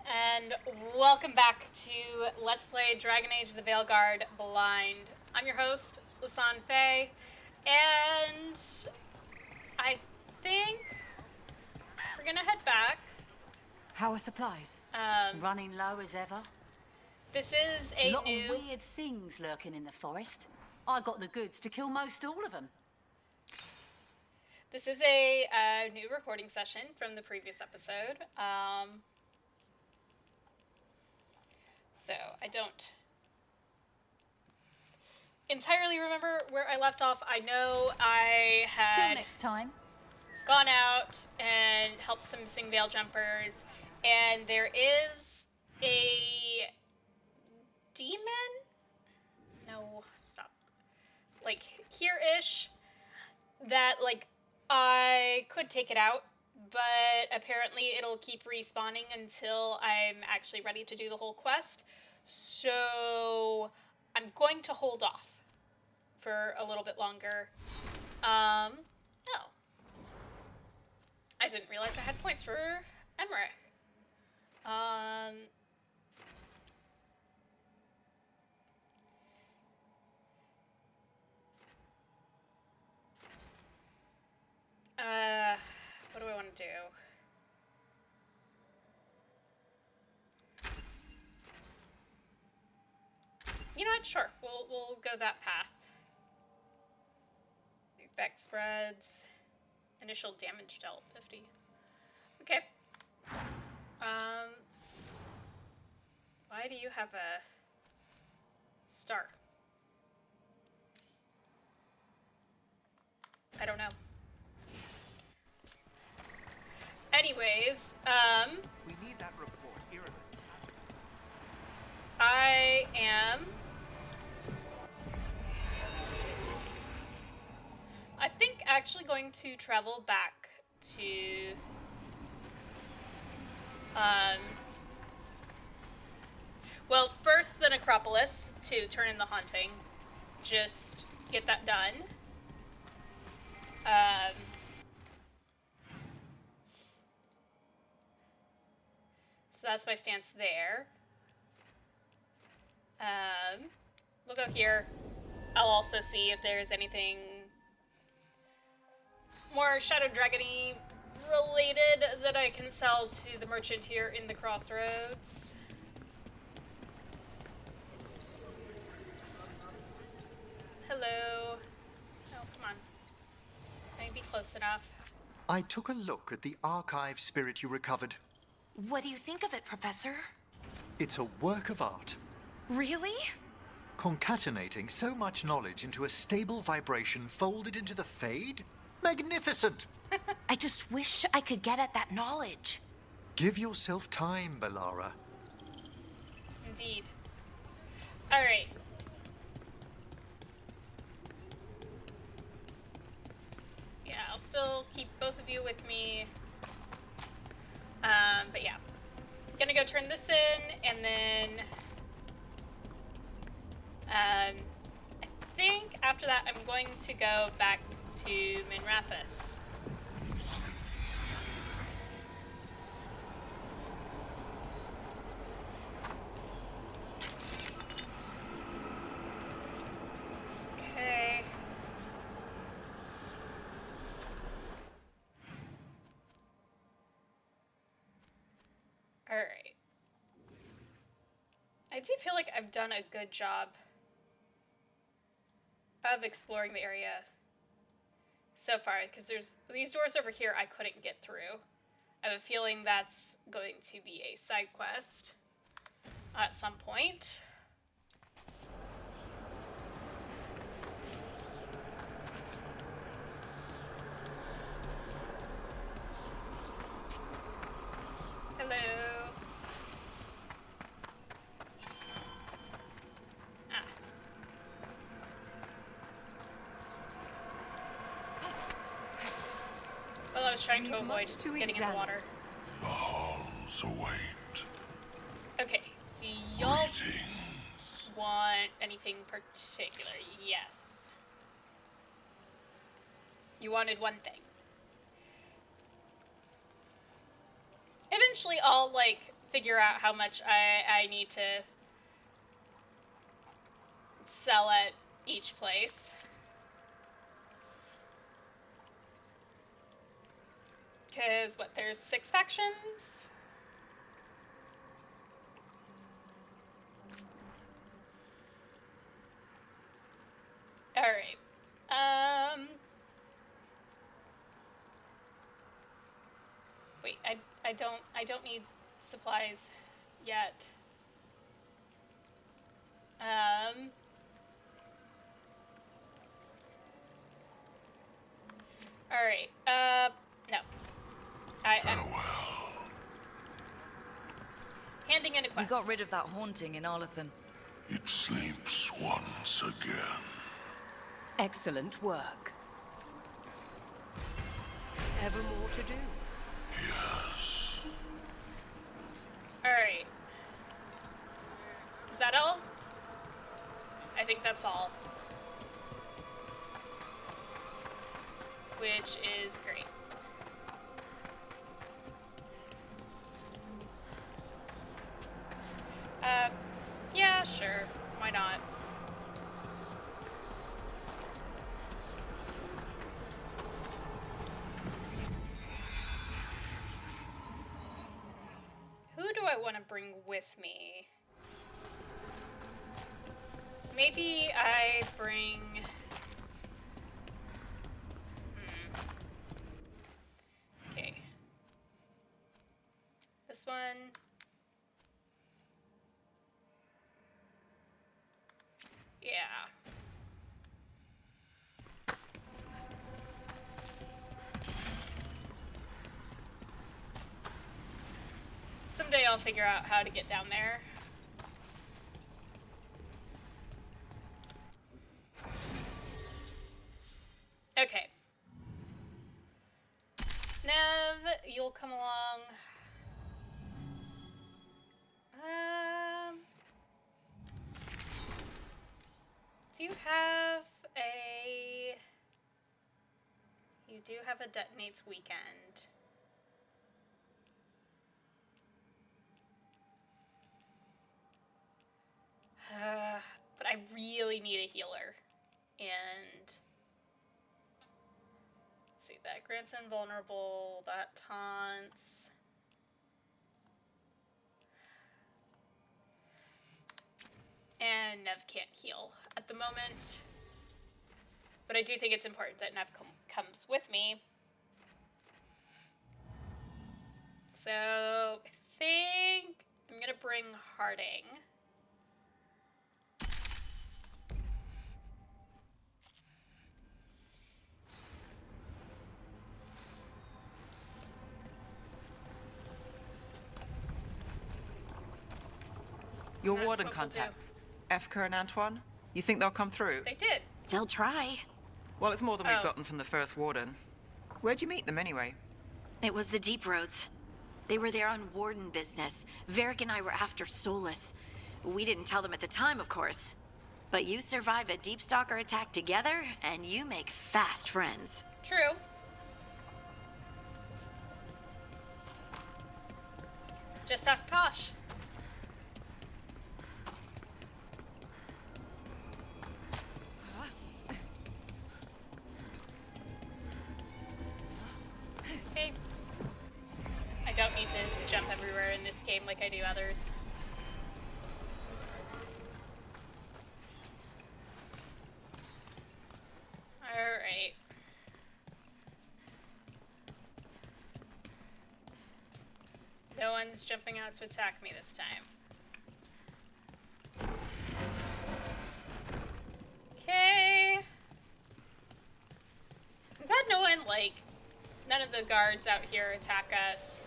And welcome back to Let's Play Dragon Age The Veilguard Blind. I'm your host, Lisanne Faye, and I think we're gonna head back. How are supplies? Running low as ever? This is a Lot new... of weird things lurking in the forest. I got the goods to kill most all of them. This is a new recording session from the previous episode. So I don't entirely remember where I left off. I know I had Till next time. gone out and helped some missing veil jumpers, and there is a demon? No, stop. Like, here-ish, that, like, I could take it out, but apparently it'll keep respawning until I'm actually ready to do the whole quest. So I'm going to hold off for a little bit longer. Oh. I didn't realize I had points for Emmerich. What do I want to do? You know what? Sure. We'll go that path. Effect spreads. Initial damage dealt 50. Okay. Why do you have a star? I don't know. Anyways, we need that report here. I am... I think actually going to travel back to... well, first the Necropolis to turn in the Haunting. Just get that done. So that's my stance there. We'll go here. I'll also see if there's anything more Shadow Dragon-y related that I can sell to the merchant here in the crossroads. Hello. Oh, come on. Maybe close enough. I took a look at the archive spirit you recovered. What do you think of it, Professor? It's a work of art. Really? Concatenating so much knowledge into a stable vibration folded into the Fade? Magnificent! I just wish I could get at that knowledge. Give yourself time, Bellara. Indeed. Alright. Yeah, I'll still keep both of you with me. But yeah. Gonna go turn this in, and then... I think after that I'm going to go back to Minrathous. Okay. Alright. I do feel like I've done a good job of exploring the area so far, because there's these doors over here I couldn't get through. I have a feeling that's going to be a side quest at some point. Hello. Well, I was trying to avoid getting in the water. The halls await. Okay, do y'all want anything particular? Yes. You wanted one thing. Eventually I'll, like, figure out how much I need to sell at each place. Because, what, there's 6 factions? Alright. Wait, I don't need supplies yet. Alright, no. Farewell. Handing in a We quest. got rid of that haunting in Arlathan. It sleeps once again. Excellent work. Ever more to do? Yes. Alright. Is that all? I think that's all. Which is great. Yeah, sure. Why not? Who do I want to bring with me? Maybe I bring... Okay. This one. Yeah. Someday I'll figure out how to get down there. Okay. Nev, you'll come along. Do you have a... You do have a detonates weekend. But I really need a healer. And... Let's see, that grants invulnerable, that taunts... And Nev can't heal at the moment. But I do think it's important that Nev comes with me. So, I think I'm gonna bring Harding. Your That's warden what we'll do. contacts, Efka and Antoine, you think they'll come through? They did. They'll try. Well, it's more than we've Oh. gotten from the first warden. Where'd you meet them anyway? It was the Deep Roads. They were there on warden business. Varric and I were after Solus. We didn't tell them at the time, of course. But you survive a Deep Stalker attack together, and you make fast friends. True. Just ask Tosh. Okay. I don't need to jump everywhere in this game like I do others. Alright. No one's jumping out to attack me this time. Okay. I'm glad no one, like, none of the guards out here attack us.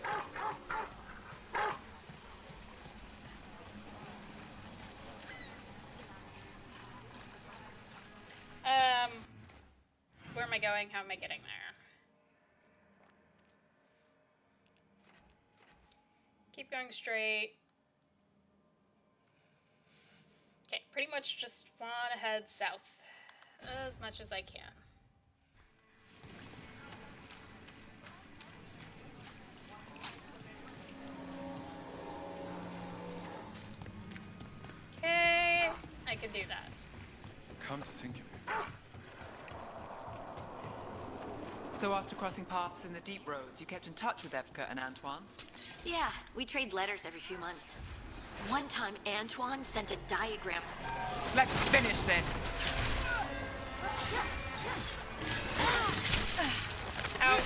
Where am I going? How am I getting there? Keep going straight. Okay, pretty much just want to head south as much as I can. Come to think of it. So after crossing paths in the deep roads, you kept in touch with Evka and Antoine? Yeah, we trade letters every few months. One time, Antoine sent a diagram. Let's finish this. Ow,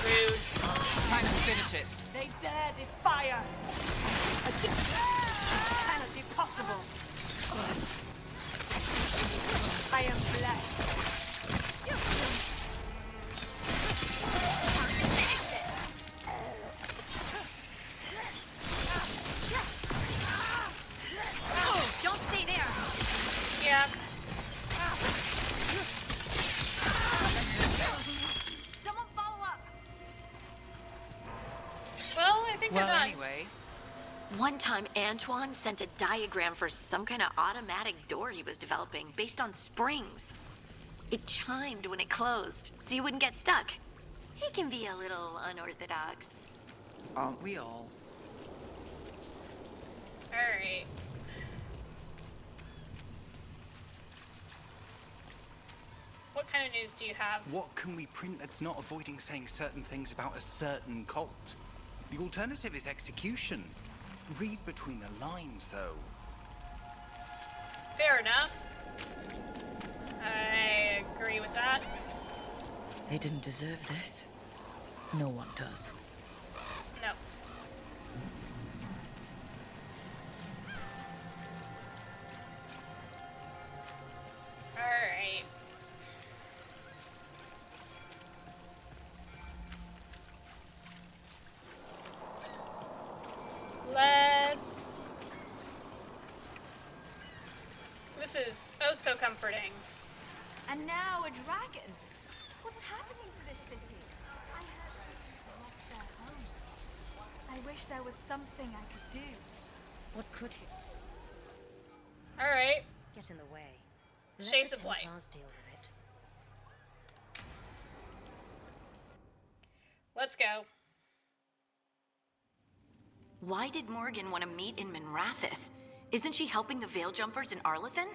rude. Time to finish it. They dare defy us. It cannot be possible. I am blessed. Don't stay there! Yeah. Someone follow up! Well, I think we're Well, done. anyway, One time, Antoine sent a diagram for some kind of automatic door he was developing based on springs. It chimed when it closed, so you wouldn't get stuck. He can be a little unorthodox. aren't we all? Alright. What kind of news do you have? What can we print that's not avoiding saying certain things about a certain cult? The alternative is execution. Read between the lines, though. Fair enough. I agree with that. They didn't deserve this. No one does. No. Alright. Let's... This is oh so comforting. And now a dragon. What's happening to this city? I heard people lost their homes. I wish there was something I could do. What could you? Alright. Get in the way. Shades Let of the White. Templars deal with it. Let's go. Why did Morrigan want to meet in Minrathous? Isn't she helping the Veil Jumpers in Arlathan?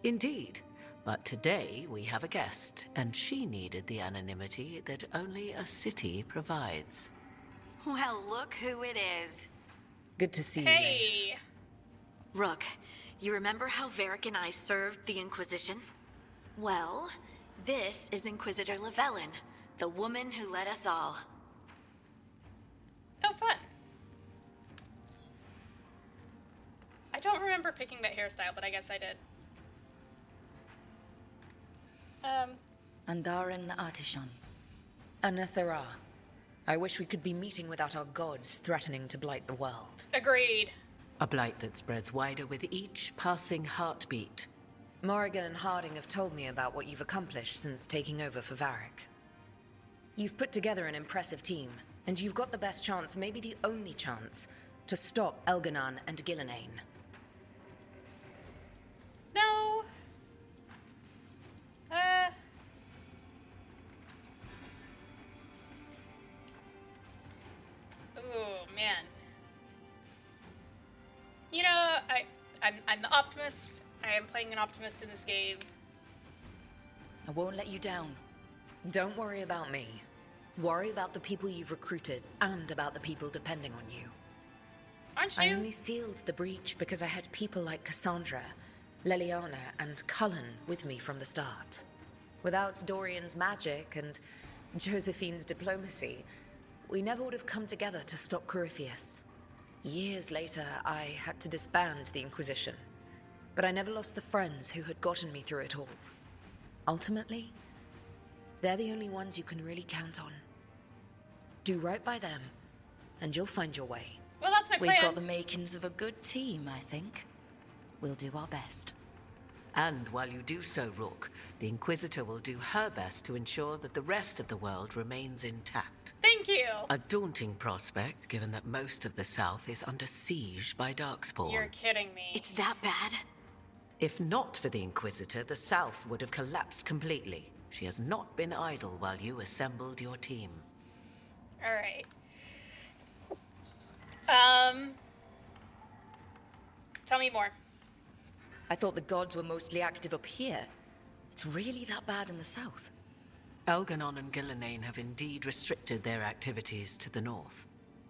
Indeed. But today we have a guest, and she needed the anonymity that only a city provides. Well, look who it is. Good to see you, Lace. Hey! Rook, you remember how Varric and I served the Inquisition? Well, this is Inquisitor Llewellyn, the woman who led us all. Oh, fun. I don't remember picking that hairstyle, but I guess I did. Andaran Artishan. Anathara. I wish we could be meeting without our gods threatening to blight the world. Agreed. A blight that spreads wider with each passing heartbeat. Morrigan and Harding have told me about what you've accomplished since taking over for Varric. You've put together an impressive team, and you've got the best chance, maybe the only chance, to stop Elganon and Gillenane. No. Oh man. You know, I'm the optimist. I am playing an optimist in this game. I won't let you down. Don't worry about me. Worry about the people you've recruited and about the people depending on you. Aren't you? I only sealed the breach because I had people like Cassandra, Leliana, and Cullen with me from the start. Without Dorian's magic and Josephine's diplomacy, we never would have come together to stop Corypheus. Years later, I had to disband the Inquisition, but I never lost the friends who had gotten me through it all. Ultimately, they're the only ones you can really count on. Do right by them, and you'll find your way. Well, that's my plan. We've got the makings of a good team, I think. We'll do our best. And while you do so, Rook, the Inquisitor will do her best to ensure that the rest of the world remains intact. Thank you. A daunting prospect, given that most of the South is under siege by Darkspawn. You're kidding me. It's that bad? If not for the Inquisitor, the South would have collapsed completely. She has not been idle while you assembled your team. All right. Tell me more. I thought the gods were mostly active up here. It's really that bad in the south? Elganon and Gillenane have indeed restricted their activities to the north.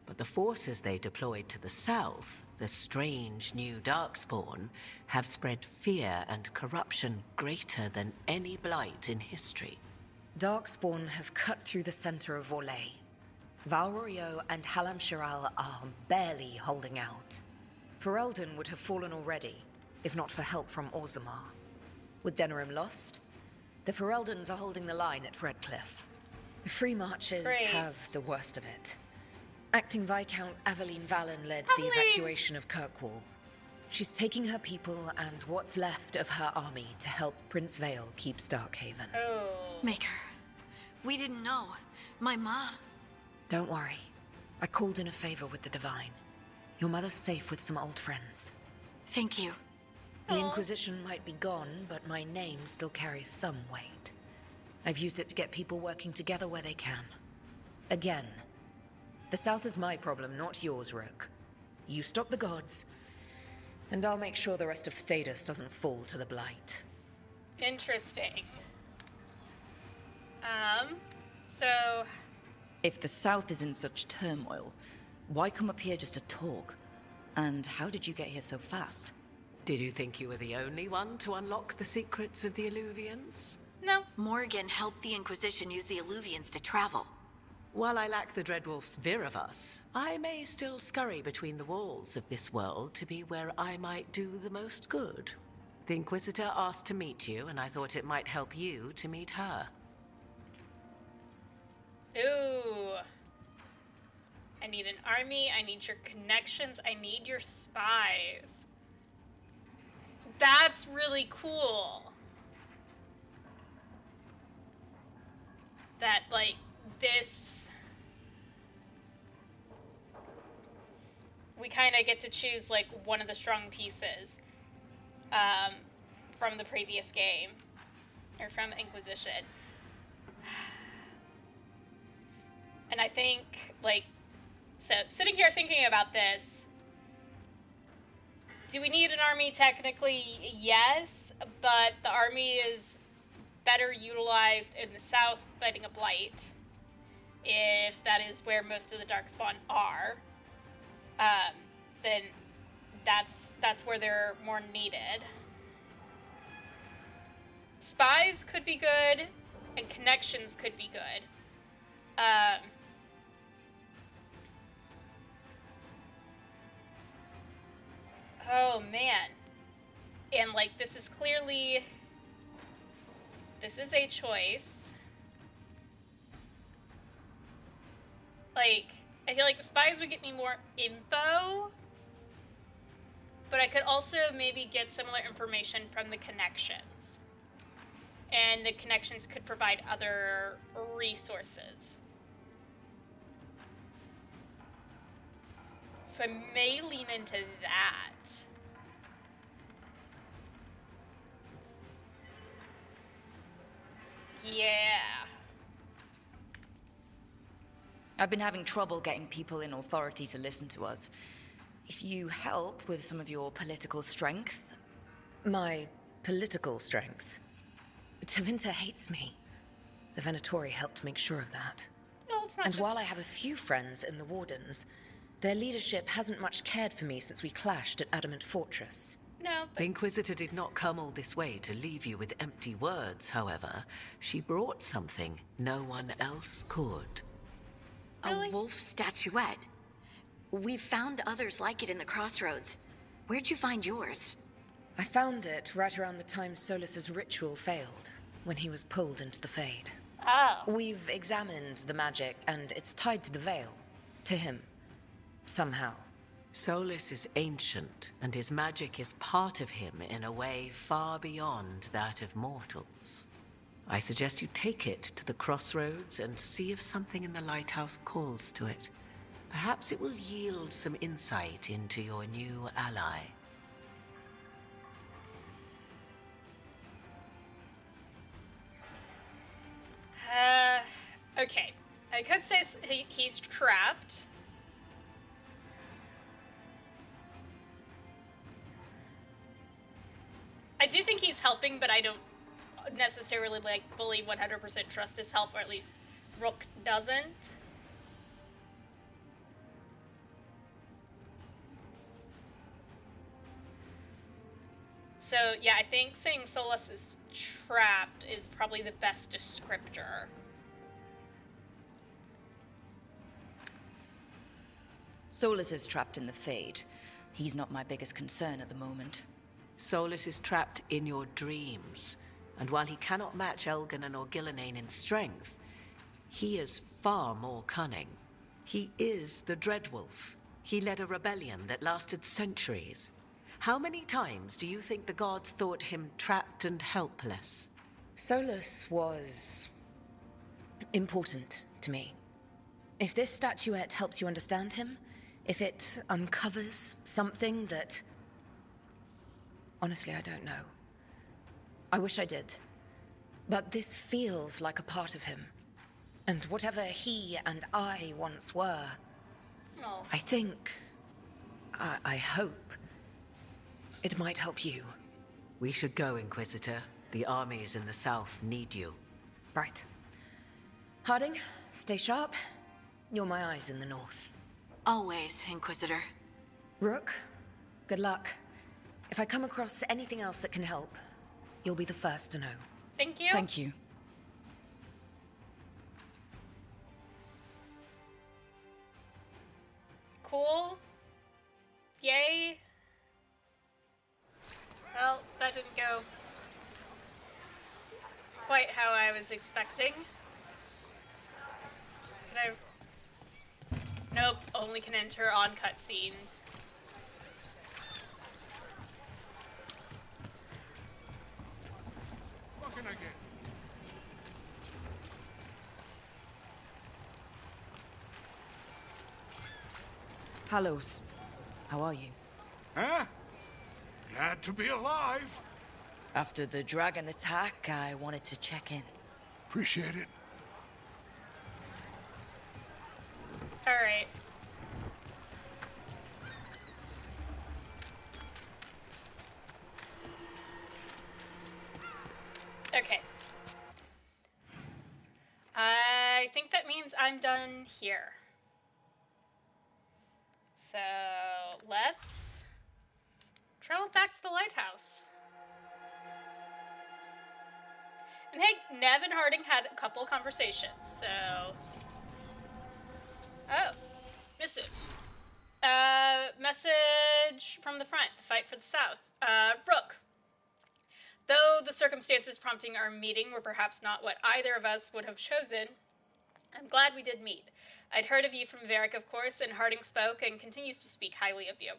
But the forces they deployed to the south, the strange new Darkspawn, have spread fear and corruption greater than any blight in history. Darkspawn have cut through the center of Orlais. Valrorio and Halam Shiral are barely holding out. Ferelden would have fallen already, if not for help from Orzammar. With Denerim lost, the Fereldans are holding the line at Redcliffe. The Free Marches have the worst of it. Acting Viscount Aveline Valen led the evacuation of Kirkwall. She's taking her people and what's left of her army to help Prince Vale keep Starkhaven. Oh. Maker, we didn't know. My mom. Don't worry. I called in a favor with the Divine. Your mother's safe with some old friends. Thank you. The Inquisition might be gone, but my name still carries some weight. I've used it to get people working together where they can. Again, the South is my problem, not yours, Rook. You stop the gods, and I'll make sure the rest of Thedas doesn't fall to the Blight. Interesting. So... If the south is in such turmoil, why come up here just to talk? And how did you get here so fast? Did you think you were the only one to unlock the secrets of the Illuvians? No. Morrigan helped the Inquisition use the Illuvians to travel. While I lack the Dreadwolf's Viravus, I may still scurry between the walls of this world to be where I might do the most good. The Inquisitor asked to meet you, and I thought it might help you to meet her. Ooh. I need an army, I need your connections, I need your spies. That's really cool. That, like, this... We kind of get to choose, like, one of the strong pieces from the previous game. Or from Inquisition. And I think, like... So, sitting here thinking about this... Do we need an army? Technically, yes, but the army is better utilized in the south fighting a blight, if that is where most of the Darkspawn are. Then that's where they're more needed. Spies could be good, and connections could be good. Oh, man. And, like, this is clearly... This is a choice. Like, I feel like the spies would get me more info. But I could also maybe get similar information from the connections. And the connections could provide other resources. So I may lean into that. Yeah. I've been having trouble getting people in authority to listen to us. If you help with some of your political strength... My political strength? Tevinter hates me. The Venatori helped make sure of that. Well, it's not and just... while I have a few friends in the Wardens, their leadership hasn't much cared for me since we clashed at Adamant Fortress. No, but... The Inquisitor did not come all this way to leave you with empty words, however. She brought something no one else could. Really? A wolf statuette. We've found others like it in the crossroads. Where'd you find yours? I found it right around the time Solus's ritual failed, when he was pulled into the Fade. Oh. We've examined the magic, and it's tied to the veil. To him. Somehow. Solus is ancient, and his magic is part of him in a way far beyond that of mortals. I suggest you take it to the crossroads and see if something in the lighthouse calls to it. Perhaps it will yield some insight into your new ally. Okay. I could say he's trapped. I do think he's helping, but I don't necessarily, like, fully 100% trust his help, or at least Rook doesn't. So, yeah, I think saying Solus is trapped is probably the best descriptor. Solus is trapped in the Fade. He's not my biggest concern at the moment. Solus is trapped in your dreams, and while he cannot match Elganon or Gillenane in strength, he is far more cunning. He is the Dreadwolf. He led a rebellion that lasted centuries. How many times do you think the gods thought him trapped and helpless? Solus was important to me. If this statuette helps you understand him, if it uncovers something that... Honestly, I don't know. I wish I did. But this feels like a part of him. And whatever he and I once were, Oh. I think... I hope... it might help you. We should go, Inquisitor. The armies in the south need you. Right. Harding, stay sharp. You're my eyes in the north. Always, Inquisitor. Rook, good luck. If I come across anything else that can help, you'll be the first to know. Thank you. Thank you. Cool. Yay. Well, that didn't go quite how I was expecting. Can I... Nope, only can enter on cutscenes. What can I get? Hallows. How are you? Huh? Glad to be alive. After the dragon attack, I wanted to check in. Appreciate it. Alright. Okay. I think that means I'm done here. So, let's travel back to the lighthouse. And hey, Nev and Harding had a couple conversations, so... Oh, missive. Message from the front. Fight for the south. Rook. Though the circumstances prompting our meeting were perhaps not what either of us would have chosen, I'm glad we did meet. I'd heard of you from Varric, of course, and Harding spoke and continues to speak highly of you.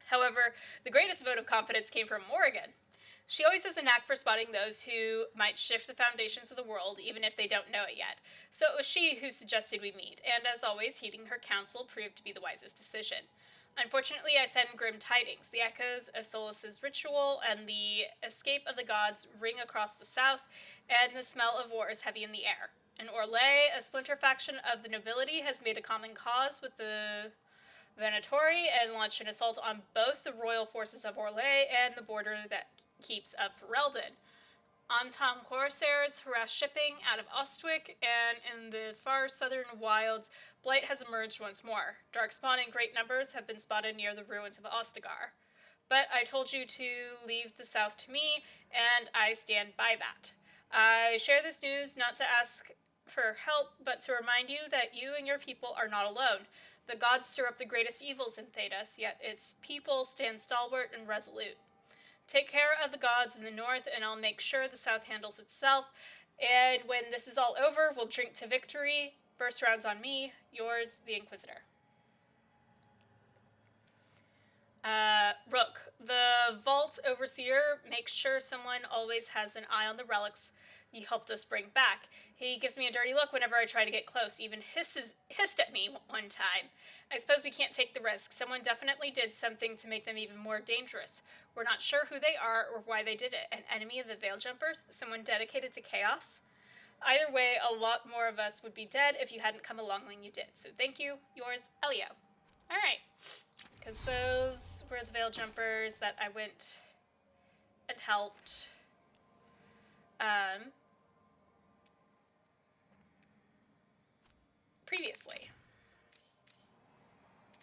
However, the greatest vote of confidence came from Morrigan. She always has a knack for spotting those who might shift the foundations of the world, even if they don't know it yet. So it was she who suggested we meet, and as always, heeding her counsel proved to be the wisest decision. Unfortunately, I send grim tidings. The echoes of Solus's ritual and the escape of the gods ring across the south, and the smell of war is heavy in the air. In Orlais, a splinter faction of the nobility has made a common cause with the Venatori and launched an assault on both the royal forces of Orlais and the border that keeps of Ferelden. Antam corsairs harass shipping out of Ostwick, and in the far southern wilds, blight has emerged once more. Darkspawn in great numbers have been spotted near the ruins of Ostagar. But I told you to leave the south to me, and I stand by that. I share this news not to ask for help, but to remind you that you and your people are not alone. The gods stir up the greatest evils in Thedas, yet its people stand stalwart and resolute. Take care of the gods in the north, and I'll make sure the south handles itself. And when this is all over, we'll drink to victory. First round's on me. Yours, the Inquisitor. Rook, the Vault Overseer makes sure someone always has an eye on the relics you helped us bring back. He gives me a dirty look whenever I try to get close, even hissed at me one time. I suppose we can't take the risk. Someone definitely did something to make them even more dangerous. We're not sure who they are or why they did it. An enemy of the Veil Jumpers? Someone dedicated to chaos? Either way, a lot more of us would be dead if you hadn't come along when you did. So thank you. Yours, Elio. Alright. Because those were the Veil Jumpers that I went and helped. Previously.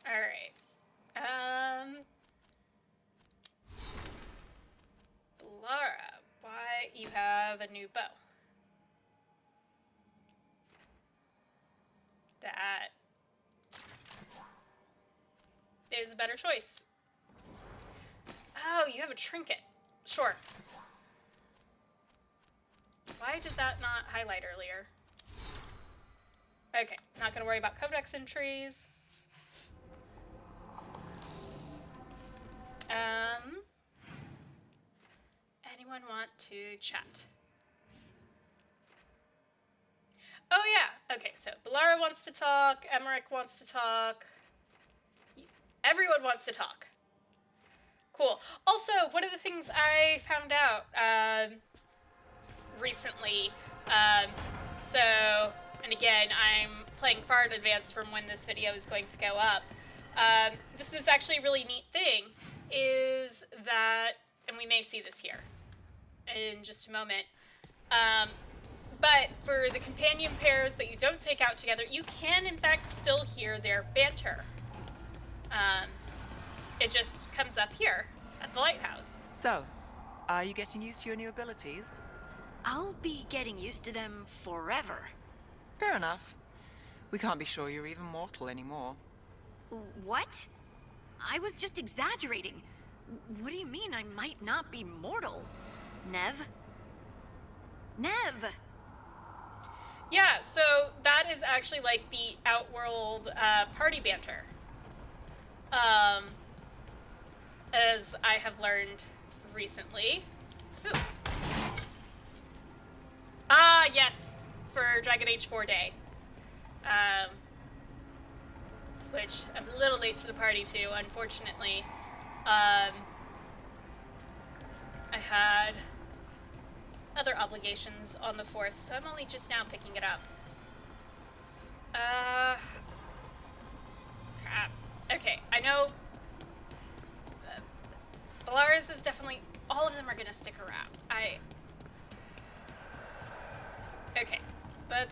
Alright. Lara, why you have a new bow? That is a better choice. Oh, you have a trinket. Sure. Why did that not highlight earlier? Okay, not gonna worry about codex entries. Anyone want to chat? Oh yeah, okay, so Belara wants to talk, Emmerich wants to talk. Everyone wants to talk. Cool. Also, one of the things I found out recently, and again, I'm playing far in advance from when this video is going to go up. This is actually a really neat thing, is that, and we may see this here in just a moment, but for the companion pairs that you don't take out together, you can in fact still hear their banter. It just comes up here at the lighthouse. So, are you getting used to your new abilities? I'll be getting used to them forever. Fair enough. We can't be sure you're even mortal anymore. What? I was just exaggerating. What do you mean I might not be mortal? Nev? Nev! Yeah, so that is actually like the Outworld party banter. As I have learned recently. Ooh. Ah, yes, for Dragon Age 4 Day. Which I'm a little late to the party to, unfortunately. I had other obligations on the 4th, so I'm only just now picking it up. Crap. Okay, I know Belara's is definitely, all of them are gonna stick around. Okay, but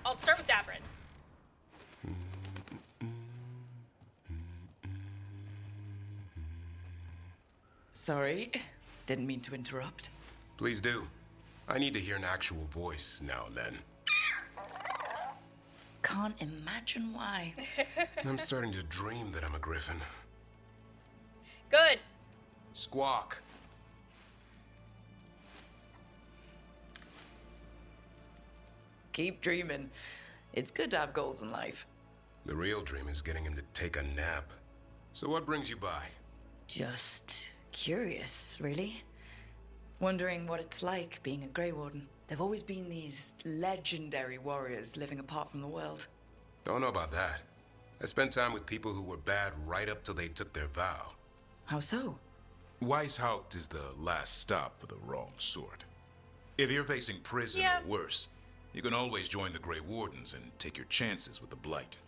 I'll start with Davrin. Sorry, didn't mean to interrupt. Please do. I need to hear an actual voice now and then. Can't imagine why. I'm starting to dream that I'm a griffin. Good. Squawk. Keep dreaming. It's good to have goals in life. The real dream is getting him to take a nap. So what brings you by? Just curious, really. Wondering what it's like being a Grey Warden. There've always been these legendary warriors living apart from the world. Don't know about that. I spent time with people who were bad right up till they took their vow. How so? Weishaupt is the last stop for the wrong sort. If you're facing prison or worse, you can always join the Grey Wardens and take your chances with the Blight.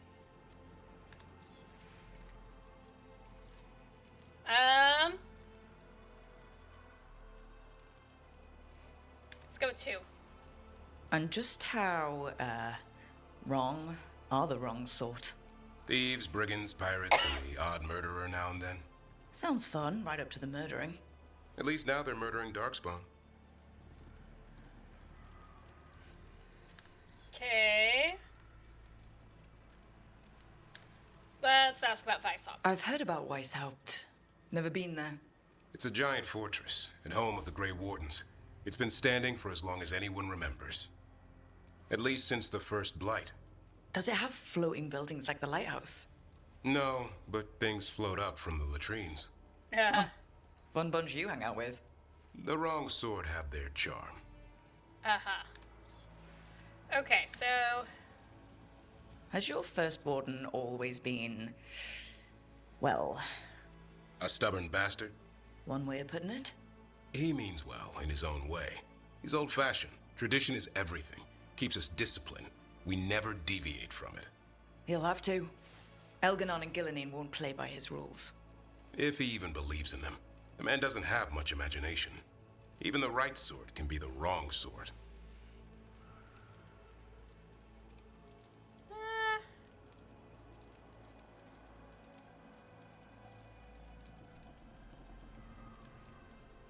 Let's go with 2. And just how, wrong are the wrong sort? Thieves, brigands, pirates, and the odd murderer now and then. Sounds fun, right up to the murdering. At least now they're murdering Darkspawn. Okay. Let's ask about Weishaupt. I've heard about Weishaupt. Never been there. It's a giant fortress and home of the Grey Wardens. It's been standing for as long as anyone remembers. At least since the first Blight. Does it have floating buildings like the lighthouse? No, but things float up from the latrines. Fun bunch you hang out with. The wrong sort have their charm. Okay, so... Has your first warden always been... well... A stubborn bastard? One way of putting it? He means well in his own way. He's old-fashioned. Tradition is everything. Keeps us disciplined. We never deviate from it. He'll have to. Elganon and Gillinan won't play by his rules. If he even believes in them. The man doesn't have much imagination. Even the right sort can be the wrong sort.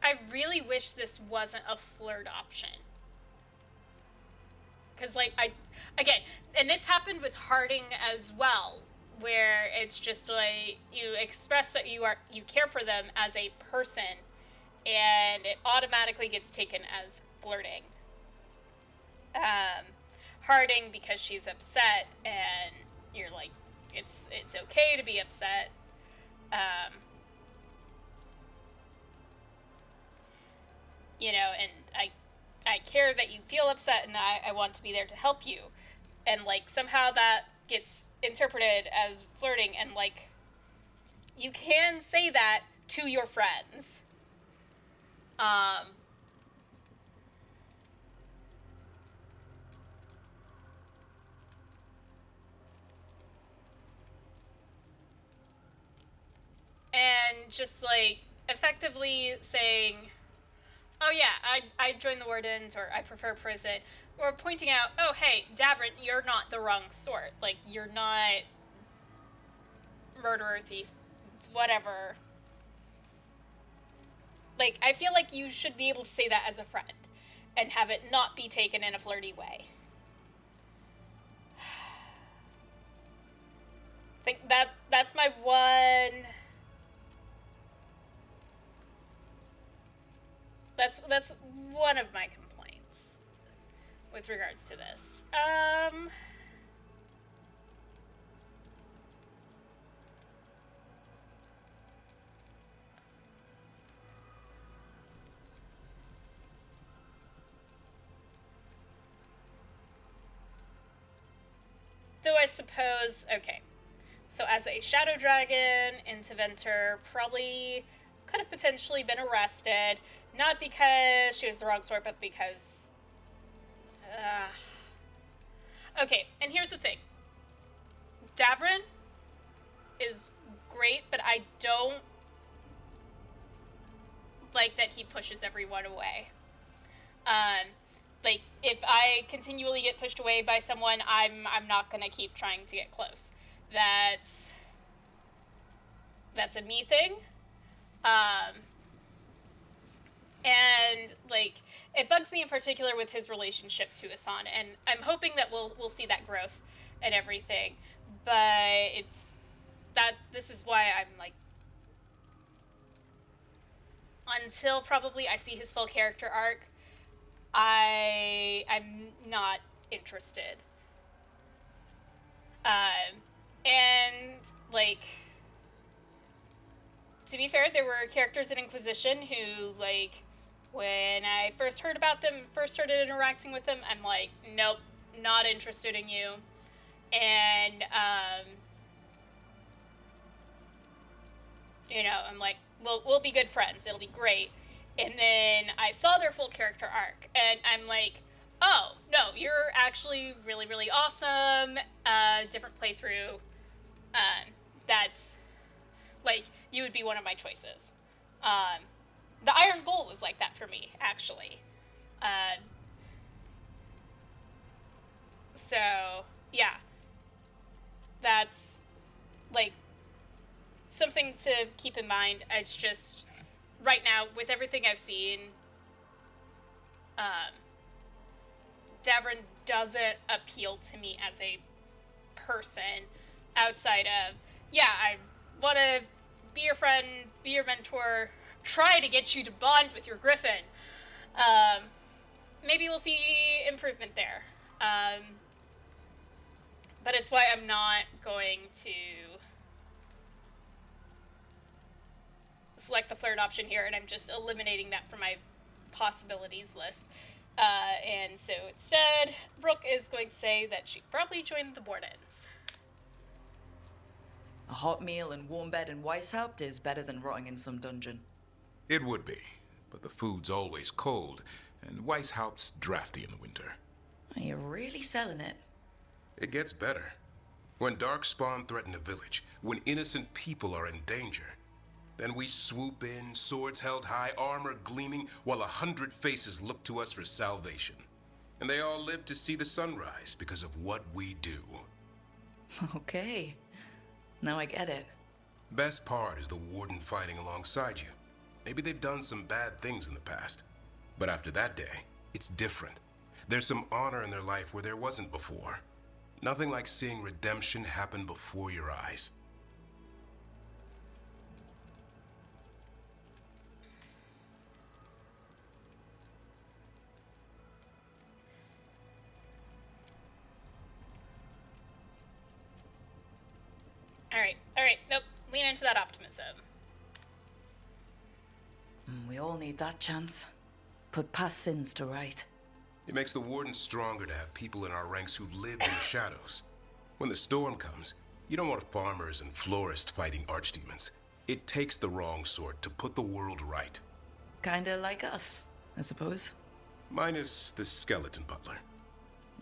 I really wish this wasn't a flirt option. Because, like, again, and this happened with Harding as well, where it's just like you express that you care for them as a person, and it automatically gets taken as flirting. Harding because she's upset, and you're like, it's okay to be upset. You know, and I care that you feel upset, and I want to be there to help you. And, like, somehow that gets interpreted as flirting, and, like, you can say that to your friends. And just, like, effectively saying, oh yeah, I joined the Wardens, or I prefer prison, or pointing out, oh hey, Davrin, you're not the wrong sort. Like, you're not murderer, thief, whatever. Like, I feel like you should be able to say that as a friend, and have it not be taken in a flirty way. I think that's my one... That's one of my complaints with regards to this. Though I suppose, okay. So as a Shadow Dragon, Interventor probably could have potentially been arrested. Not because she was the wrong sort, but because... Okay, and here's the thing. Davrin is great, but I don't like that he pushes everyone away. Like, if I continually get pushed away by someone, I'm not gonna keep trying to get close. That's a me thing. And, like, it bugs me in particular with his relationship to Asan, and I'm hoping that we'll see that growth and everything, but this is why I'm, like, until probably I see his full character arc, I'm not interested. And, like, to be fair, there were characters in Inquisition who, like, when I first heard about them, first started interacting with them, I'm like, nope, not interested in you. And, you know, I'm like, we'll be good friends, it'll be great. And then I saw their full character arc, and I'm like, oh, no, you're actually really, really awesome. Different playthrough. That's, like, you would be one of my choices. The Iron Bull was like that for me, actually. So, yeah. That's, like, something to keep in mind. It's just, right now, with everything I've seen, Davrin doesn't appeal to me as a person outside of, yeah, I want to be your friend, be your mentor, try to get you to bond with your griffin. Maybe we'll see improvement there. But it's why I'm not going to select the flirt option here, and I'm just eliminating that from my possibilities list. And so instead, Rook is going to say that she probably joined the Wardens. A hot meal and warm bed in Weishaupt is better than rotting in some dungeon. It would be, but the food's always cold, and Weishaupt's drafty in the winter. Are you really selling it? It gets better. When darkspawn threaten a village, when innocent people are in danger, Then we swoop in, swords held high, armor gleaming, while 100 faces look to us for salvation. And they all live to see the sunrise because of what we do. Okay. Now I get it. Best part is the Warden fighting alongside you. Maybe they've done some bad things in the past. But after that day, it's different. There's some honor in their life where there wasn't before. Nothing like seeing redemption happen before your eyes. Alright, nope, lean into that optimism. We all need that chance. Put past sins to right. It makes the Warden stronger to have people in our ranks who've lived in the shadows. When the storm comes, you don't want farmers and florists fighting archdemons. It takes the wrong sort to put the world right. Kinda like us, I suppose. Minus the skeleton butler.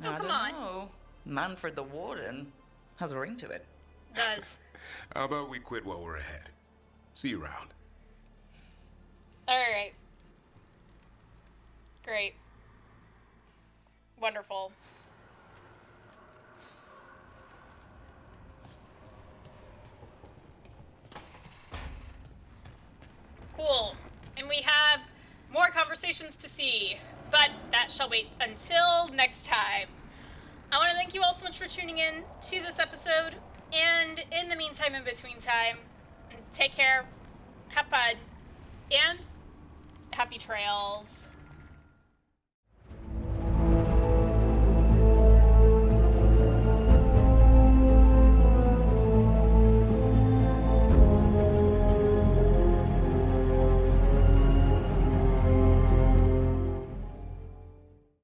Oh, come on. Know. Manfred the Warden has a ring to it. Does. How about we quit while we're ahead? See you around. Alright. Great. Wonderful. Cool. And we have more conversations to see, but that shall wait until next time. I want to thank you all so much for tuning in to this episode, and in the meantime, in between time, take care, have fun, and happy trails.